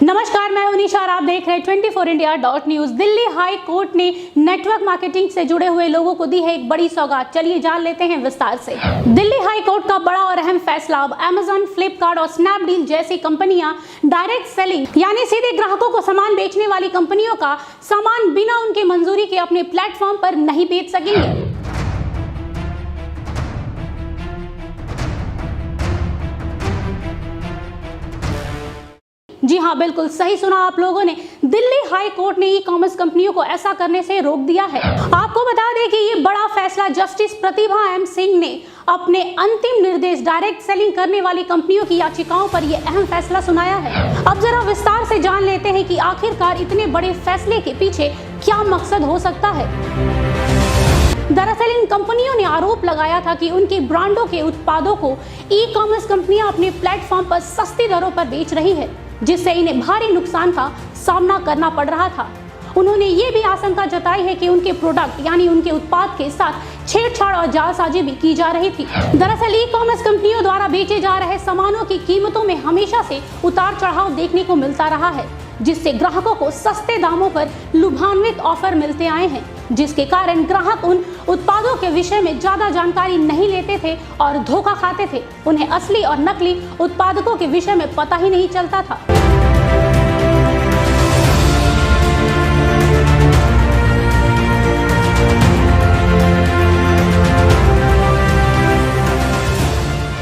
नमस्कार, मैं हूं निशा और आप देख रहे हैं 24india.news। दिल्ली हाई कोर्ट ने नेटवर्क मार्केटिंग से जुड़े हुए लोगों को दी है एक बड़ी सौगात। चलिए जान लेते हैं विस्तार से। दिल्ली हाई कोर्ट का बड़ा और अहम फैसला। अब अमेजन, फ्लिपकार्ट और स्नैपडील जैसी कंपनियां डायरेक्ट सेलिंग यानी सीधे ग्राहकों को सामान बेचने वाली कंपनियों का सामान बिना उनकी मंजूरी के अपने प्लेटफॉर्म पर नहीं बेच सकेंगे। जी हाँ, बिल्कुल सही सुना आप लोगों ने। दिल्ली हाई कोर्ट ने ई कॉमर्स कंपनियों को ऐसा करने से रोक दिया है। आपको बता दें कि ये बड़ा फैसला जस्टिस प्रतिभा एम सिंह ने अपने अंतिम निर्देश डायरेक्ट सेलिंग करने वाली कंपनियों की याचिकाओं पर यह अहम फैसला सुनाया है। अब जरा विस्तार से जान लेते हैं कि आखिरकार इतने बड़े फैसले के पीछे क्या मकसद हो सकता है। दरअसल इन कंपनियों ने आरोप लगाया था कि उनकी ब्रांडों के उत्पादों को ई कॉमर्स कंपनियां अपने प्लेटफॉर्म पर सस्ती दरों पर बेच रही है, जिससे इन्हें भारी नुकसान का सामना करना पड़ रहा था। उन्होंने ये भी आशंका जताई है कि उनके प्रोडक्ट यानी उनके उत्पाद के साथ छेड़छाड़ और जालसाजी भी की जा रही थी। दरअसल ई कॉमर्स कंपनियों द्वारा बेचे जा रहे सामानों की कीमतों में हमेशा से उतार चढ़ाव देखने को मिलता रहा है, जिससे ग्राहकों को सस्ते दामों पर लुभान्वित ऑफर मिलते आए हैं, जिसके कारण ग्राहक उन उत्पादों के विषय में ज्यादा जानकारी नहीं लेते थे और धोखा खाते थे। उन्हें असली और नकली उत्पादकों के विषय में पता ही नहीं चलता था।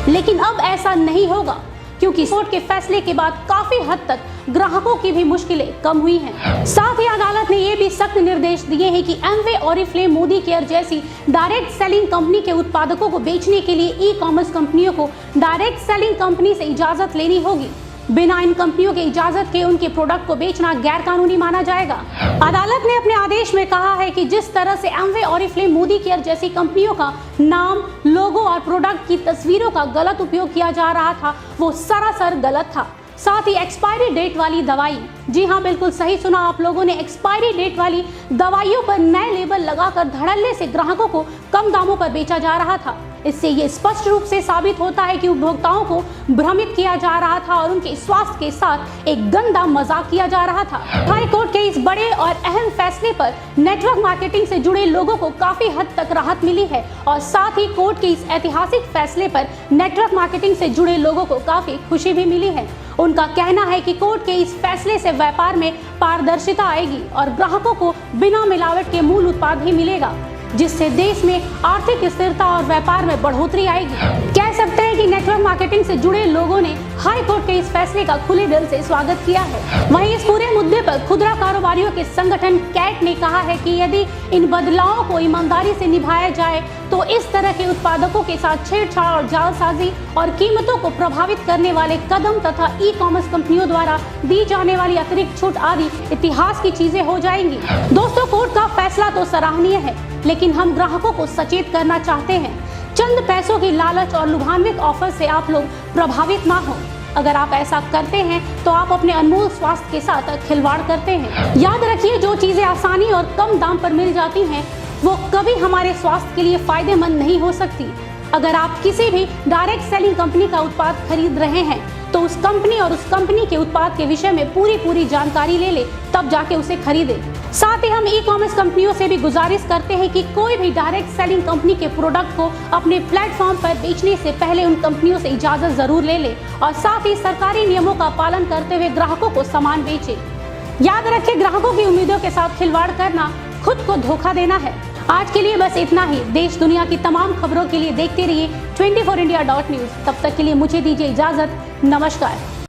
लेकिन अब ऐसा नहीं होगा, क्योंकि कोर्ट के फैसले के बाद काफी हद तक ग्राहकों की भी मुश्किलें कम हुई हैं। साथ ही अदालत ने ये भी सख्त निर्देश दिए हैं कि एमवे, ऑरिफ्लेम, मोदी केयर जैसी डायरेक्ट सेलिंग कंपनी के उत्पादकों को बेचने के लिए ई कॉमर्स कंपनियों को डायरेक्ट सेलिंग कंपनी से इजाजत लेनी होगी। बिना इन कंपनियों के इजाजत के उनके प्रोडक्ट को बेचना गैर कानूनी माना जाएगा। अदालत ने अपने आदेश में कहा है कि जिस तरह से एमवे, ऑरिफ्लेम, मोदी केयर जैसी कंपनियों का नाम, लोगो और प्रोडक्ट की तस्वीरों का गलत उपयोग किया जा रहा था, वो सरासर गलत था। साथ ही एक्सपायरी डेट वाली दवाई, जी हाँ बिल्कुल सही सुना आप लोगों ने, एक्सपायरी डेट वाली दवाइयों पर नए लेबल लगाकर धड़ल्ले से ग्राहकों को कम दामों पर बेचा जा रहा था। इससे ये स्पष्ट रूप से साबित होता है कि उपभोक्ताओं को भ्रमित किया जा रहा था और उनके स्वास्थ्य के साथ एक गंदा मजाक किया जा रहा था। हाई कोर्ट के इस बड़े और अहम फैसले पर नेटवर्क मार्केटिंग से जुड़े लोगों को काफी हद तक राहत मिली है और साथ ही कोर्ट के इस ऐतिहासिक फैसले पर नेटवर्क मार्केटिंग से जुड़े लोगों को काफी खुशी भी मिली है। उनका कहना है कि कोर्ट के इस फैसले से व्यापार में पारदर्शिता आएगी और ग्राहकों को बिना मिलावट के मूल उत्पाद ही मिलेगा, जिससे देश में आर्थिक स्थिरता और व्यापार में बढ़ोतरी आएगी। कह सकते हैं कि नेटवर्क मार्केटिंग से जुड़े लोगों ने हाई कोर्ट के इस फैसले का खुले दिल से स्वागत किया है। वहीं इस पूरे मुद्दे पर खुदरा कारोबारियों के संगठन कैट ने कहा है कि यदि इन बदलावों को ईमानदारी से निभाया जाए तो इस तरह के उत्पादकों के साथ छेड़छाड़ और जालसाजी और कीमतों को प्रभावित करने वाले कदम तथा ई कॉमर्स कंपनियों द्वारा दी जाने वाली अतिरिक्त छूट आदि इतिहास की चीजें हो जाएंगी। दोस्तों, कोर्ट का फैसला तो सराहनीय है, लेकिन हम ग्राहकों को सचेत करना चाहते हैं। चंद पैसों की लालच और लुभान्वित ऑफर से आप लोग प्रभावित ना हो। अगर आप ऐसा करते हैं तो आप अपने अनमोल स्वास्थ्य के साथ खिलवाड़ करते हैं। याद रखिए, जो चीजें आसानी और कम दाम पर मिल जाती हैं वो कभी हमारे स्वास्थ्य के लिए फायदेमंद नहीं हो सकती। अगर आप किसी भी डायरेक्ट सेलिंग कंपनी का उत्पाद खरीद रहे हैं तो उस कंपनी और उस कंपनी के उत्पाद के विषय में पूरी जानकारी ले ले, तब जाके उसे खरीदें। साथ ही हम ई कॉमर्स कंपनियों से भी गुजारिश करते हैं कि कोई भी डायरेक्ट सेलिंग कंपनी के प्रोडक्ट को अपने प्लेटफॉर्म पर बेचने से पहले उन कंपनियों से इजाजत जरूर ले ले और साथ ही सरकारी नियमों का पालन करते हुए ग्राहकों को सामान बेचे। याद रखें, ग्राहकों की उम्मीदों के साथ खिलवाड़ करना खुद को धोखा देना है। आज के लिए बस इतना ही। देश दुनिया की तमाम खबरों के लिए देखते रहिए 24india.news। तब तक के लिए मुझे दीजिए इजाजत। नमस्कार।